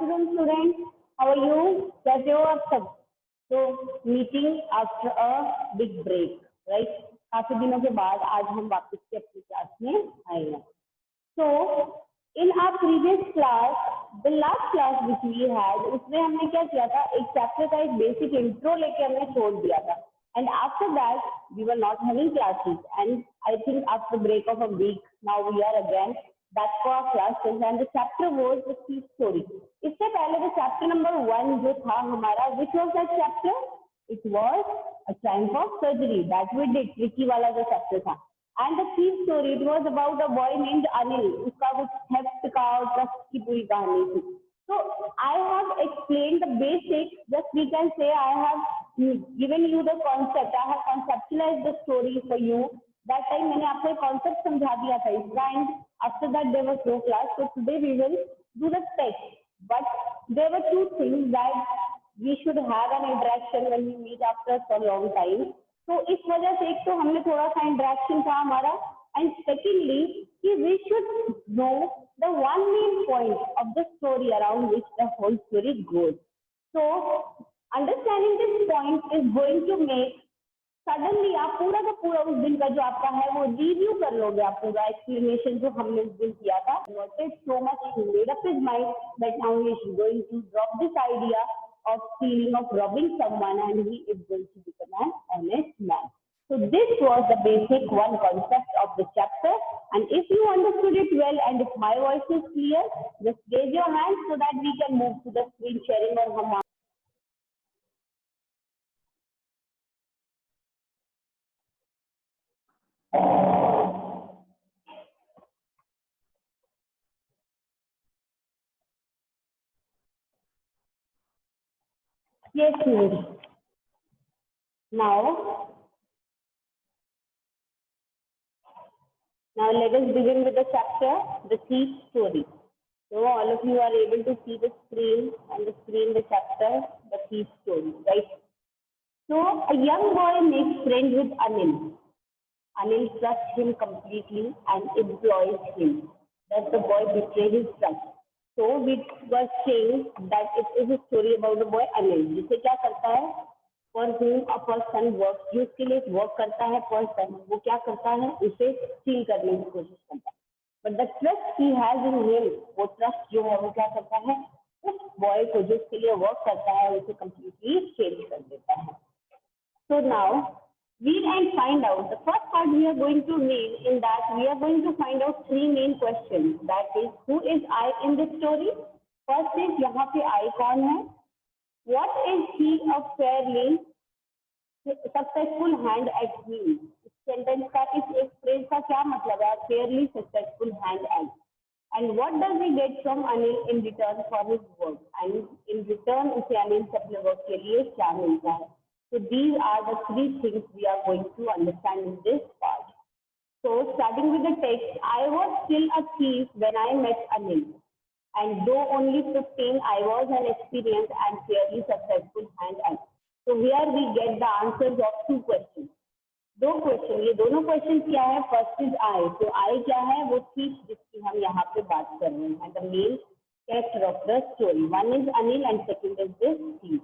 afternoon, students. How are you? कैसे हो आप सब? So, meeting after a big break, right? काफी दिनों के बाद आज हम वापस से अपनी क्लास में आए हैं. So, in our previous class, the last class which we had, उसमें हमने क्या किया था? एक चैप्टर का एक बेसिक इंट्रो लेके हमने छोड़ दिया था. And after that, we were not having classes. And I think after break of a week, now we are again back for our classes. And the chapter was the thief story. इससे पहले the chapter number 1 जो था हमारा, which was that chapter? It was a triumph of surgery that we did. Tricky वाला जो chapter था. And the thief story, it was about a boy named Anil. उसका कुछ theft का और trust की पूरी कहानी थी. So I have explained the basics. Just we can say I have given you the concept. I have conceptualized the story for you. That time मैंने आपको एक concept समझा दिया था इसका. And after that there was no class. So today we will do the text. But there were two things that we should have an interaction when we meet after so long time. तो इस वजह से एक तो हमने थोड़ा सा interaction था हमारा, एंड सेकेंडली कि we should know the one main point of the story around which the whole story goes. So understanding this point is going to make suddenly आप पूरा का पूरा उस दिन का जो आपका है वो रिव्यू कर लोगे. आप पूरा एक्सप्लेनेशन जो हमने उस दिन किया था, so much made up his mind that now he is going to drop this idea of feeling of robbing someone and he is going to become an honest man. So this was the basic one concept of the chapter, and if you understood it well and if my voice is clear, just raise your hand so that we can move to the screen sharing और हम Yes, Mary. Now let us begin with the chapter, the thief story. So all of you are able to see the screen, and the screen, the chapter, the thief story, right? So a young boy makes friends with Anil. Anil trusts him completely and employs him. Does the boy betray his trust? So we were saying that it is a story about the boy Anil. जिसे क्या करता है? For whom a person works. जो उसके लिए work करता है person, वो क्या करता है? उसे स्टील करने की कोशिश करता है. But the trust he has in him, वो ट्रस्ट जो है वो क्या करता है? उस बॉय को जो उसके लिए वर्क करता है उसे completely चेंज कर देता है. So now read and find out. The first part we are going to read, in that we are going to find out three main questions. That is, who is I in this story? First is यहाँ पे I कौन है? What is he a fairly successful hand at him? इस sentence का, इस एक phrase का क्या मतलब है? Fairly successful hand at. And what does he get from Anil in return for his work? And in return उसे अनिल से अपने वर्क के लिए क्या मिलता है? So these are the three things we are going to understand in this part. So starting with the text, I was still a thief when I met Anil. And though only 15, I was an experienced and fairly successful hand at. So here we get the answers of two questions. दो question, ये दोनों question क्या है? First is I. तो आई क्या है? वो thief जिसकी हम यहाँ पे बात कर रहे हैं, and the main character of the story. One is Anil and second is this thief.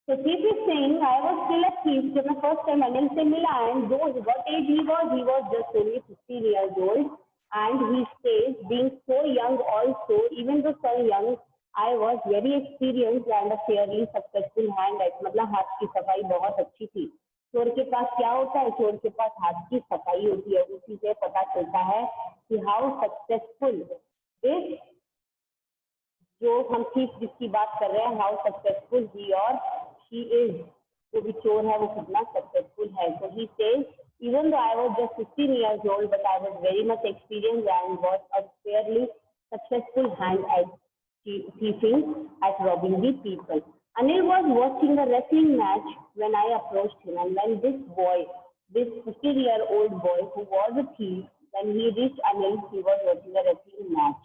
So thief is saying, I was still a thief जब मैं first time Anil से मिला, and though what age he was just only 15 years old, and he says, being so young also, even though so young, I was very experienced and a fairly successful hand at. मतलब हाथ की सफाई बहुत अच्छी थी. चोर के पास क्या होता है? चोर के पास हाथ की सफाई होती है. उसी से पता चलता है कि हाउ सक्सेसफुल इस जो हम thief जिसकी बात कर रहे हैं, हाउ सक्सेसफुल ही और शी इज, जो भी चोर है वो कितना सक्सेसफुल है. So he says, even though I was just 15 years old, but I was very much experienced and was a fairly successful hand at thieving, at robbing the people. Anil was watching a wrestling match when I approached him, and when this boy, this 15-year-old boy who was a thief, when he reached Anil, he was watching a wrestling match.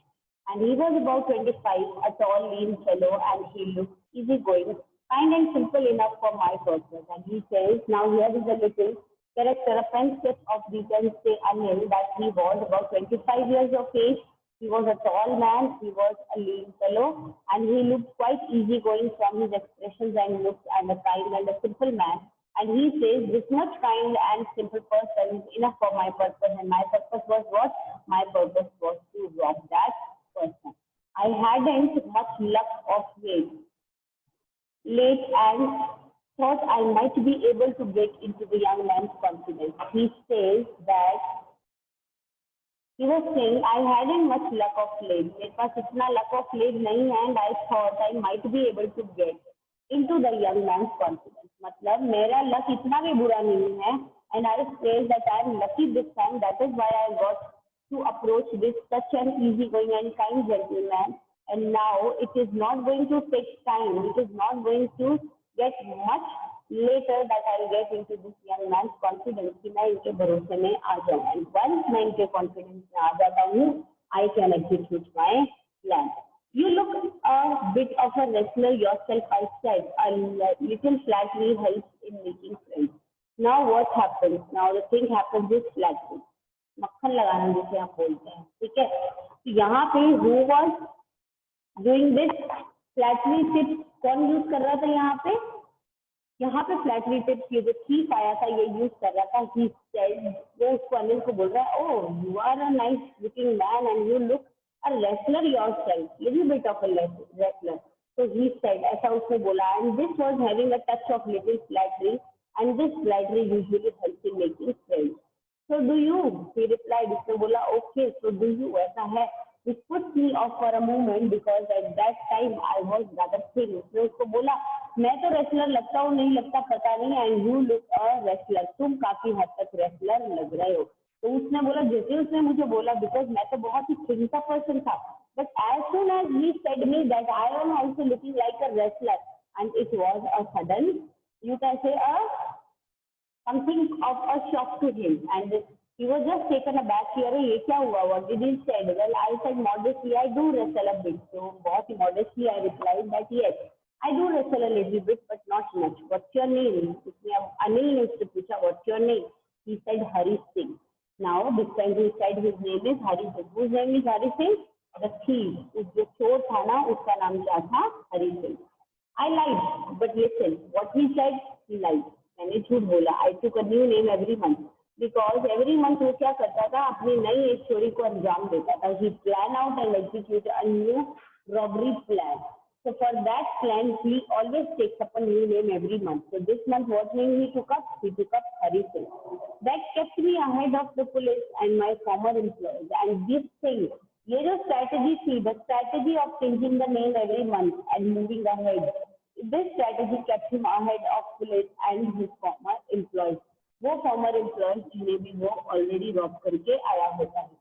And he was about 25, a tall, lean fellow, and he looked easygoing, kind and simple enough for my purpose. And he says, now here is a little character, a pen sketch of, we can say, Anil, that he was about 25 years of age, He was a tall man, he was a lean fellow, and he looked quite easygoing from his expressions and looks, and a kind and a simple man. And he says, this much kind and simple person is enough for my purpose. And my purpose was what? My purpose was to rob that person. I hadn't much luck of late and thought I might be able to get into the young man's confidence. He says that he was saying, I hadn't much luck of late. मेरे पास इतना luck of late नहीं है, and I thought I might be able to get into the young man's confidence. मतलब मेरा luck इतना भी बुरा नहीं है, and I says that I am lucky this time. That is why I got to approach this such an easygoing and kind gentleman. And now it is not going to take time. It is not going to get much later that I'll get into this young man's confidence कि मैं इनके भरोसे में आ जाऊँ. And once मैं इनके confidence में आ जाता हूँ, I can execute my plan. You look a bit of a wrestler yourself, I said. A little flattery helps in making friends. Now what happens? Now the thing happens is flattery. मक्खन लगाना जिसे आप बोलते हैं, ठीक है. तो यहाँ पे who was doing this flattery tips कौन यूज कर रहा था यहाँ पे? यहाँ पे फ्लैटरी टिप्स ये जो ठीक आया था ये यूज कर रहा था. ही सेड, वो उसको अनिल को बोल रहा है, oh you are a nice looking man and you look a wrestler yourself, little bit of a wrestler. तो ही सेड, ऐसा उसने बोला. And this was having a touch of little flattery, and this flattery usually helps in making friends. So do you, he replied, उसने बोला okay so do you, ऐसा है. It puts me off for a moment because at that time I was rather thin. उसने उसको बोला मैं तो wrestler लगता हूँ नहीं लगता पता नहीं, and you look a wrestler, तुम काफी हद तक रेसलर लग रहे हो. तो उसने बोला, जैसे उसने मुझे बोला, बिकॉज मैं तो बहुत ही थिन सा पर्सन था, but as soon as he said me that I am also looking like a wrestler, and it was a sudden, you can say something of a shock to him, and he was just taken aback. अरे ये क्या हुआ? What did he said? Well, I said modestly, I do wrestle a bit. So बहुत ही modestly I replied that yes, I do wrestle a little bit, but not much. What's your name? उसने अब अनिल ने उससे पूछा, what's your name? He said Hari Singh. Now this time he said his name is Hari Singh. Whose name is Hari Singh? The thief. उस जो चोर था ना, उसका नाम क्या था? Hari Singh. I lied, but listen, what he said, he lied. मैंने झूठ बोला. I took a new name every month, because every month वो क्या करता था, अपनी नई एक स्टोरी को अंजाम देता था. He plan out and execute a new robbery plan. So for that plan, he always takes up a new name every month. So this month, what name he took up? He took up Hari Singh. That kept me ahead of the police and my former employees. And this thing, ये जो strategy थी, the strategy of changing the name every month and moving ahead, this strategy kept him ahead of police and his former employees. वो former employees जिन्हें भी वो already rob करके आया होता है.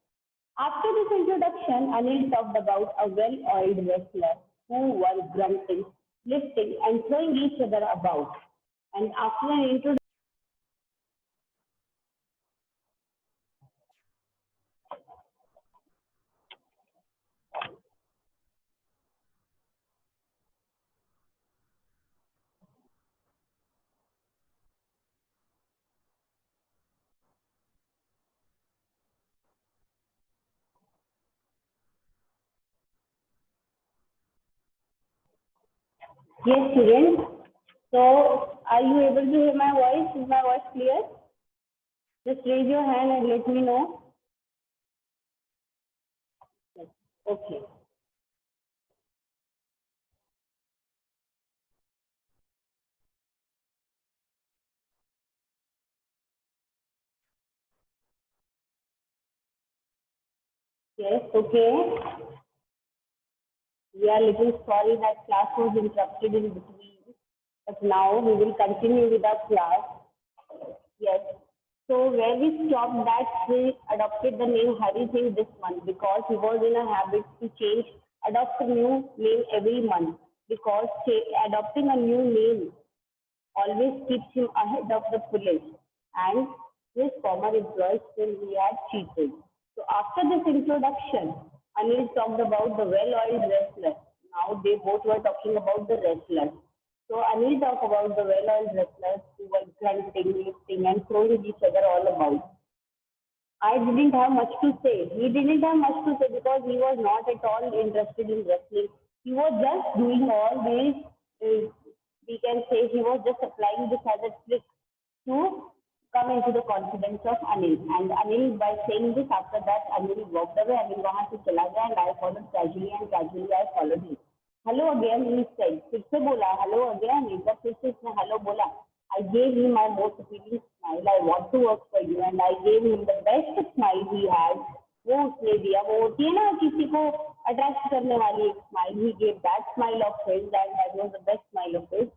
After this introduction, Anil talked about a well-oiled wrestler who were grunting, lifting, and throwing each other about. And after an introduction, yes, students. So, are you able to hear my voice? Is my voice clear? Just raise your hand and let me know. Yes. Okay. Yes. Okay. We are little sorry that class was interrupted in between, but now we will continue with our class. Yes. So where we stopped that he adopted the name Hari Singh this month because he was in a habit to change, adopt a new name every month, because adopting a new name always keeps him ahead of the police and his former employees till he had cheated. So after this introduction, Anil talked about the well-oiled wrestler. Now they both were talking about the wrestlers. So Anil talked about the well-oiled wrestlers who were grunting, lifting, and throwing each other all about. I didn't have much to say. He didn't have much to say because he was not at all interested in wrestling. He was just doing all these, we can say he was just applying this as a trick to come into the confidence of Anil. And Anil, by saying this, after that, Anil walked away. Anil वहाँ से चला गया and I followed casually and casually I followed him. Hello again, he said. फिर से बोला hello again. एक बार फिर से इसने hello बोला. I gave him my most appealing smile. I want to work for you, and I gave him the best smile he had. वो उसने दिया, वो होती है ना किसी को अट्रैक्ट करने वाली एक smile. He gave that smile of his, and that was the best smile of his.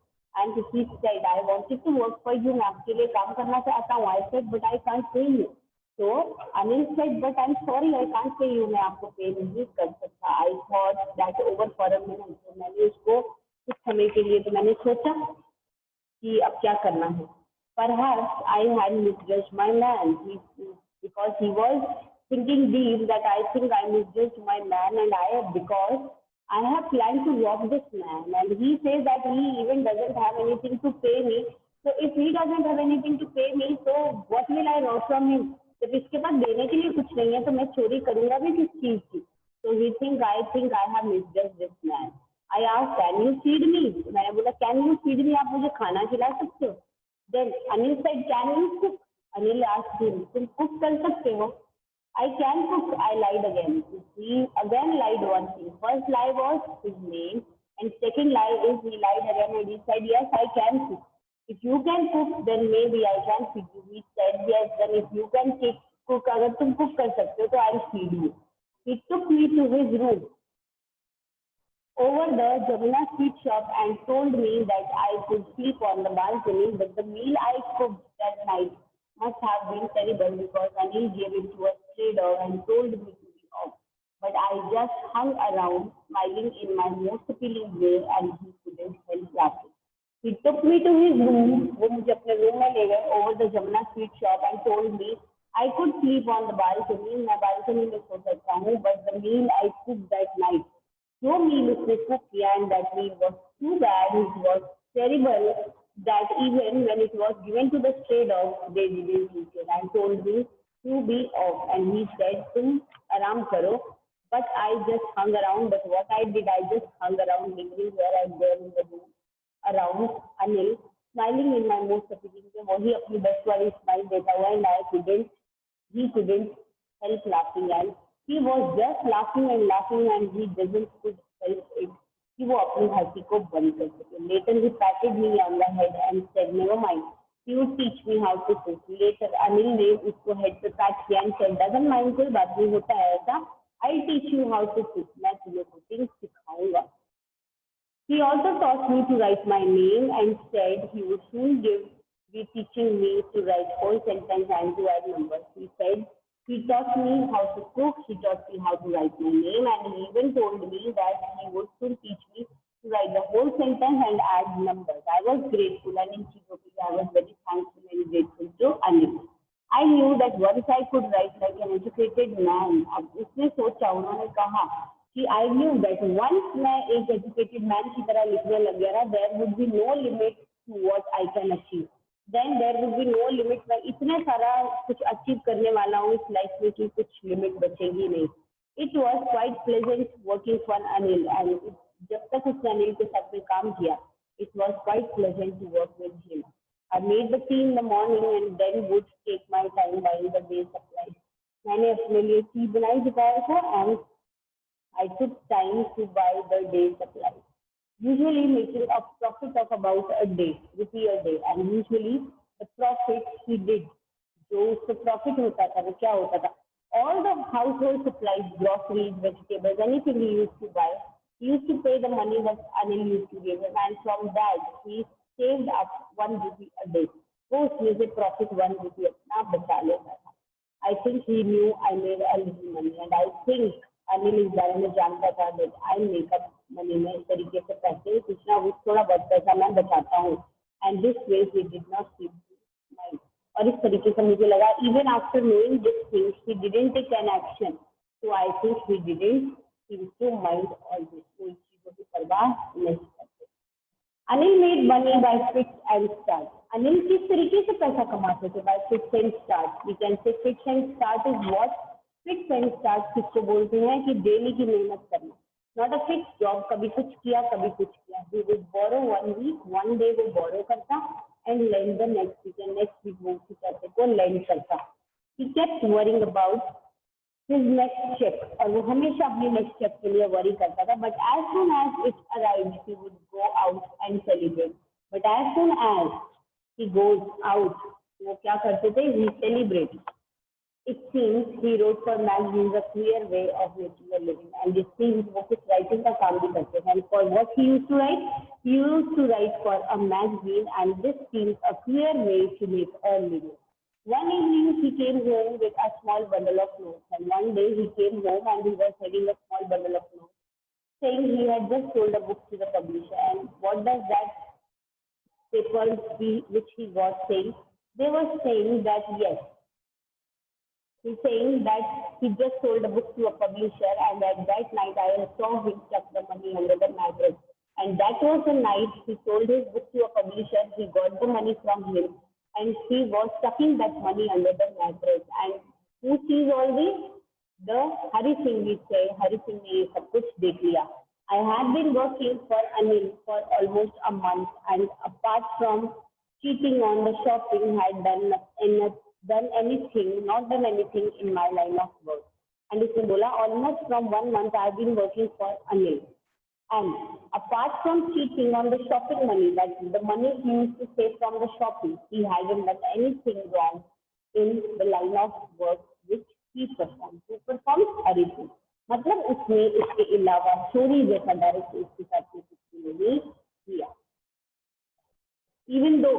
And he said, I wanted to work for you. मैं आपके लिए काम करना चाहता हूँ. I said, but I can't pay you. So Anil said, but I'm sorry, I can't pay you. मैं आपको पे नहीं कर सकता. I thought that over for a minute. तो मैंने उसको कुछ समय के लिए तो मैंने सोचा कि अब क्या करना है. Perhaps I had misjudged my man because he was thinking deep that I think I misjudged my man and because I have planned to rob this man and he says that he even doesn't have anything to pay me. So if he doesn't have anything to pay me, so what will I rob from him? जब इसके पास देने के लिए कुछ नहीं है तो मैं चोरी करूंगा भी किस चीज की. So he think I have misjudged this man. I asked, can you feed me? मैंने बोला, can you feed me? आप मुझे खाना खिला सकते हो? Then Anil said, can you cook? Anil asked him, तुम cook कर सकते हो? I can cook. I lied again. He again lied one thing. First lie was his name, and second lie is he lied again and he said, yes, I can cook. If you can cook, then maybe I can feed you. He said, yes, then if you can cook, अगर तुम cook कर सकते हो तो I'll feed you. He took me to his room over the Jamuna sweet shop and told me that I could sleep on the balcony, but the meal I cooked that night must have been terrible because Anil gave it to a stray dog and told me to be off. But I just hung around, smiling in my most appealing way, and he couldn't help laughing. He took me to his room, वो मुझे अपने room में ले गए, over the Jamuna sweet shop and told me I could sleep on the balcony, मैं balcony में सो सकता हूँ, but the meal I cooked that night, जो meal उसने cook किया and that meal was too bad, it was terrible, that even when it was given to the stray dogs, they didn't eat it and told me to be off. And he said, तुम आराम करो. But I just hung around. But what I did, I just hung around, lingering here and there in the room around Anil, smiling in my most appealing way. वही अपनी best वाली smile देता हुआ and he couldn't help laughing and he was just laughing and he doesn't could help it. कि वो अपनी हंसी को बंद कर सके. Later he patted me on the head and said, never mind, he would teach me how to cook. Later Anil ने उसको head पे pat किया and said, doesn't mind, कोई बात नहीं, होता है ऐसा. I'll teach you how to cook. मैं तुम्हें cooking सिखाऊंगा. He also taught me to write my name and said he would soon be teaching me to write whole sentence and to add numbers. He said he taught me how to cook, he taught me how to write my name, and he even told me that he would soon teach me to write the whole sentence and add numbers. I was grateful and in Chigopi, I was very thankful and grateful to Anil. I knew that once I could write like an educated man, अब उसने सोचा, उन्होंने कहा कि I knew that once मैं एक educated man की तरह लिखने लग गया, there would be no limit to what I can achieve. Then there would be no limit. मैं इतने सारा कुछ अचीव करने वाला हूँ इस लाइफ में कि कुछ लिमिट बचेगी नहीं. It was quite pleasant working for Anil and जब तक उसने अनिल के साथ में काम किया, it was quite pleasant to work with him. I made the tea in the morning and then would take my time buying the day supplies. मैंने अपने लिए टी बनाई दोपहर को and I took time to buy the day supplies. Usually making a profit of about a day, rupee a day, and usually the profit he did. जो उसको profit होता था वो क्या होता था? All the household supplies, groceries, vegetables, anything he used to buy, he used to pay the money that Anil used to give him, and from that he saved up 1 rupee a day. वो उसमें से profit 1 rupee अपना बचा लेता था. I think he knew I made a little money, and I think Anil इस बारे में जानता था that I make up money में इस तरीके से पैसे कुछ ना कुछ थोड़ा बहुत पैसा मैं बचाता हूँ. And this way he did not seem to mind. और इस तरीके से मुझे लगा even after knowing these things he didn't take an action. So I think he didn't seem to mind all this. कोई चीजों की परवाह नहीं करते. Anil made money by fits and starts. Anil किस तरीके से पैसा कमाते थे? By fix and start. We can say fix and start is what? Fix and start किसको बोलते हैं कि डेली की मेहनत करना, नॉट अ फिक्स जॉब, कभी कुछ किया कभी कुछ किया। He would borrow one week, one day वो बोरो करता and lend the next week, and next week वो उसी पैसे को लेंड करता। He kept worrying about his next check, और वो हमेशा अपने नेक्स्ट चेक के लिए वरी करता था। But as soon as it arrived he would go out and celebrate. But as soon as he goes out, वो क्या करते थे? he celebrate. It seems he wrote for magazines, a clear way of making a living, and it seems वो कुछ writing का काम भी करते थे। And for what he used to write? He used to write for a magazine, and this seems a clear way to make a living. One evening he came home with a small bundle of notes, and one day he came home and he was having a small bundle of notes, saying he had just sold a book to the publisher. And what does that paper which he got saying? They were saying that yes, he's saying that he just sold a book to a publisher, and at that night I saw him stuck the money under the mattress. And that was the night he sold his book to a publisher. He got the money from him, and he was stuffing that money under the mattress. And who sees all this? The Hari Singh, we say. Hari Singh ने ये सब कुछ देख लिया. I had been working for Anil for almost a month, and apart from cheating on the shopping, had done anything, not done anything in my line of work. And इसने बोला, almost from 1 month I've been working for Anil. And apart from cheating on the shopping money, that the money he used to save from the shopping, he hadn't done anything wrong in the line of work which he performed. Who performs? Hari Singh. मतलब उसने इसके अलावा चोरी जैसा direct उसके साथ कुछ नहीं किया। Even though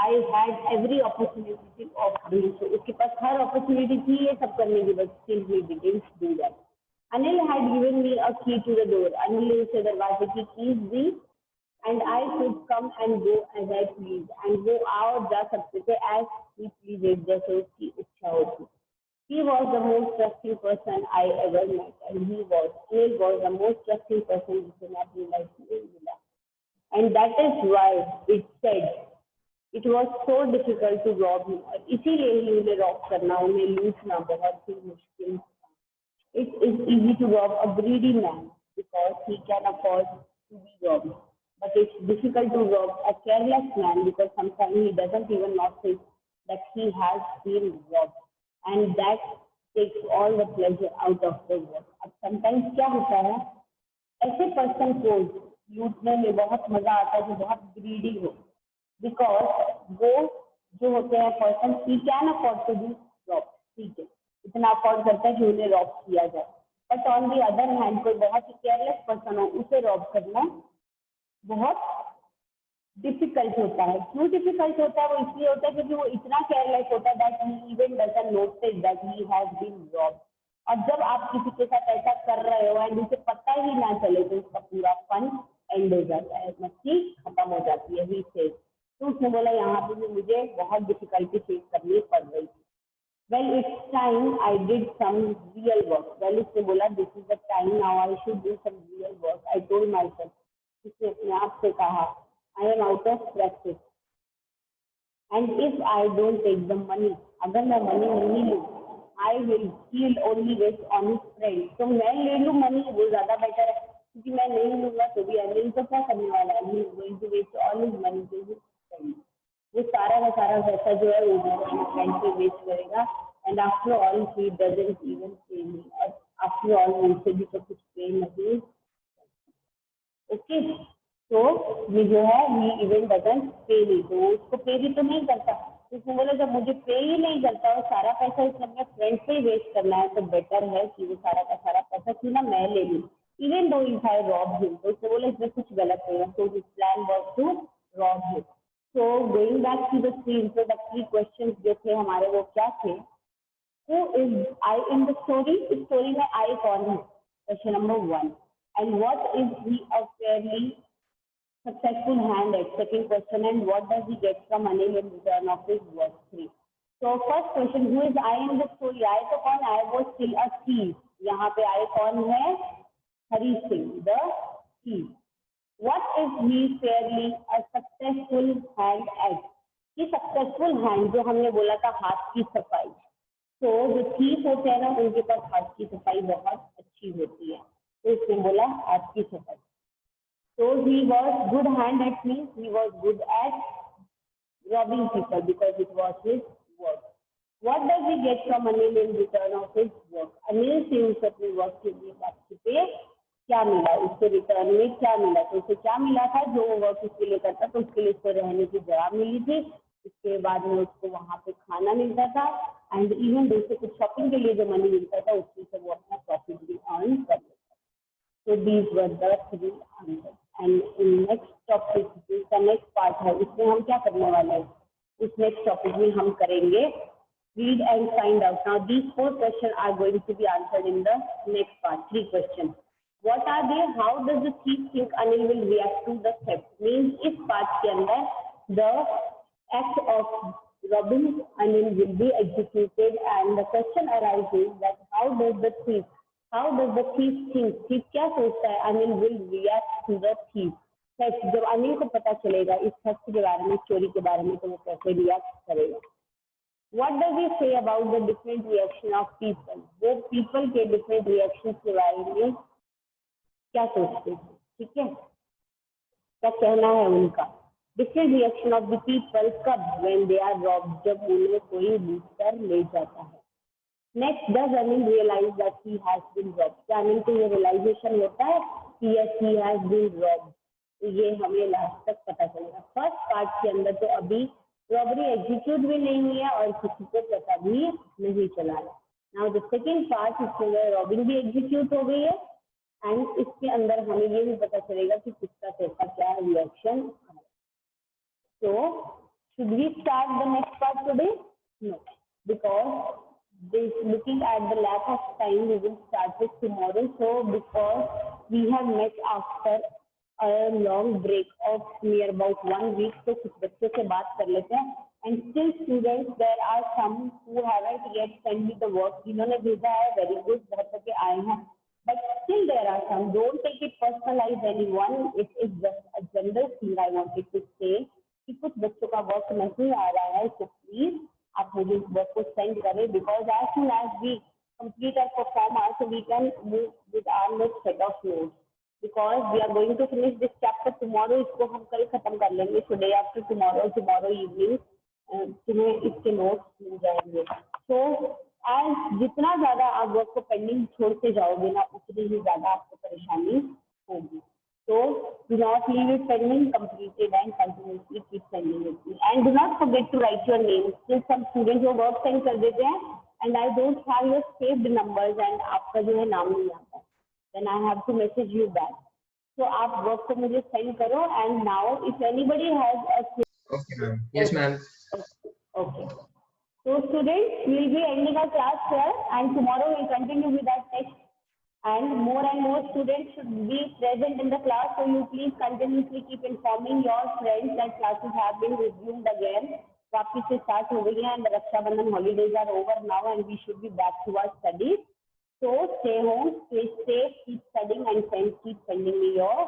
I had every opportunity of doing so, उसके पास हर opportunity थी ये सब करने की, but still he didn't do that. Anil had given me a key to the door. Anil ने उसे दरवाजे की keys the, and I could come and go as I pleased, and वो आ और जा सकते थे as he pleased, जैसे उसकी इच्छा होती। He was the most trusting person I ever met, and Anil was the most trusting person जिसे मैं अपनी लाइफ में मिला। And that is why it said it was so difficult to rob him. और इसीलिए ही उन्हें रॉब करना, उन्हें लूटना बहुत ही मुश्किल। It is easy to rob a greedy man because he can afford to be robbed, but it's difficult to rob a careless man because sometimes he doesn't even notice that he has been robbed, and that takes all the pleasure out of the work. अब sometimes क्या होता है, ऐसे person को लूटने में बहुत मजा आता है जो बहुत ग्रीडी हो, बिकॉज वो जो होते हैं person, he can afford to be rob, ठीक है, इतना अफोर्ड करता है कि उन्हें रॉब किया जाए। But on the other hand कोई बहुत ही केयरलेस पर्सन हो, उसे रॉब करना बहुत डिफिकल्ट होता है। क्यों डिफिकल्ट होता है? वो इसलिए होता है क्योंकि वो इतना केयरलेस होता है that he even doesn't notice that he has been robbed. और जब आप किसी के साथ ऐसा कर रहे हो एंड उसे पता ही ना चले तो उसका पूरा फन एंड हो जाता है, मस्ती खत्म हो जाती है। ही से तो उसने बोला यहाँ पे भी मुझे बहुत डिफिकल्टी फेस करनी पड़ रही थी। Well, it's time I did some real work. Well, उसने बोला this is the time now I should do some real work. I told myself, उसने अपने आप से कहा, I am out of practice. And if I don't take the money, अगर मैं money नहीं लूँ, I will he'll only waste on his friend. तो मैं ले लूँ मनी, वो ज्यादा बेटर है, क्योंकि मैं नहीं लूंगा तो भी अनिल तो क्या करने वाला है, he is going to waste all his money to his friend. वो सारा का सारा पैसा जो है वो अपने फ्रेंड पे वेस्ट करेगा। And after all he doesn't even पे मी, और आफ्टर ऑल मुझसे भी तो कुछ पे नहीं। ओके, तो ये जो है ही इवन डजंट पे मी, तो उसको पे भी तो नहीं करता। उसने बोला जब मुझे पे ही नहीं करता और सारा पैसा उसने अपने फ्रेंड पे वेस्ट करना है, तो बेटर है कि वो सारा का सारा पैसा क्यों ना मैं ले लूँ, even though if I Rob him. तो उसने बोला इसमें कुछ गलत नहीं है, तो his plan was to rob him. So going back to the three introductory questions जो थे हमारे, वो क्या थे? Who is I in the story? इस स्टोरी में I कौन है? Question number 1. And what is he a fairly successful hand at? Second question. And what does he get from Anil in return of his work? 3. So first question, who is I in the story? I तो कौन? I was still a thief. यहाँ पे I कौन है? Hari Singh, the thief. What is he fairly a successful hand at? कि successful hand, जो हमने बोला था हाथ की सफाई, तो जो थीफ होते हैं ना उनके पास हाथ की सफाई बहुत अच्छी होती है, तो इसने बोला हाथ की सफाई। So he was good hand at means he was good at robbing people because it was his work. What does he get from Anil in return of his work? Anil से उसे अपने वर्क के लिए वापसी पे क्या मिला, उसके रिटर्न में क्या मिला? तो उसे क्या मिला था, जो वो वर्क उसके लिए करता था उसके लिए उसको रहने की जगह मिली थी, उसके बाद में उसको वहाँ पे खाना मिलता था, एंड इवन दूसरे कुछ शॉपिंग के लिए जो मनी मिलता था उससे से वो अपना प्रॉफिट भी अर्न कर लेता। So these were the three answers. And in next topic, the next part है, इसमें हम क्या करने वाले हैं? इस next topic में हम करेंगे read and find out. Now these 4 questions are going to be answered in the next part. 3 questions. What are they? How does the thief think Anil will react to the theft? Means इस part के अंदर the act of robbing Anil will be executed, and the question arises that how does the thief think? thief क्या सोचता है? Anil will react to the thief. theft, जब अनिल को पता चलेगा इस थेफ्ट के बारे में, चोरी के बारे में, तो वो कैसे रिएक्ट करेगा? What does he say about the different reaction of people? वो people के different reactions के बारे में क्या सोचते हैं? ठीक है, क्या कहना है उनका? Different reaction of the people कब? When they are robbed, जब उन्हें कोई लूट कर ले जाता है। Next, does Anil realize that he has been robbed? क्या अनिल को ये realization होता है कि yes, he has been robbed? ये हमें लास्ट तक पता चलेगा। फर्स्ट पार्ट के अंदर तो अभी रॉबरी एग्जीक्यूट भी नहीं हुई है और किसी को पता भी नहीं चला है। नाउ द सेकेंड पार्ट, इसमें रॉबिंग भी एग्जीक्यूट हो गई है, एंड इसके अंदर हमें ये भी पता चलेगा कि किसका कैसा क्या रिएक्शन है। So, should we start the next part today? No, because looking at the lack of time, we will start it tomorrow. So, because we have met after a long break of near about 1 week, तो कुछ बच्चों से बात कर लेते हैं। And still students, there are some who haven't yet sent me the work. जिन्होंने भेजा है, very good, बहुत लोग आए हैं। But still there are some. Don't take it personalize anyone. It is just a general thing I wanted to say. कि कुछ बच्चों का वर्क नहीं आ रहा है, तो प्लीज आप मुझे इस वर्क को सेंड करें, because as soon as we complete our performance, so we can move with our next set of notes. Because we are going to finish this chapter tomorrow, इसको हम कल खत्म कर लेंगे। So day after tomorrow evening तुम्हें इसके notes मिल जाएंगे। So as जितना ज्यादा आप वर्क को पेंडिंग छोड़ते जाओगे ना, उतनी ही ज्यादा आपको परेशानी होगी। So do not leave it pending, complete it and continuously keep sending it. And do not forget to write your name. Still some students जो work send कर देते हैं and I don't have your saved numbers and आपका जो है नाम नहीं आता, then I have to message you back. So आप work को मुझे send करो, and now if anybody has a okay ma'am. Yes ma'am. Okay. So students, we will be ending our class here, and tomorrow we will continue with our text. And more students should be present in the class, so you please continuously keep informing your friends that classes have been resumed again. वापस से start हो गई है, and the Rakshabandhan holidays are over now, and we should be back to our studies. So stay home, stay safe, keep studying, and keep sending me your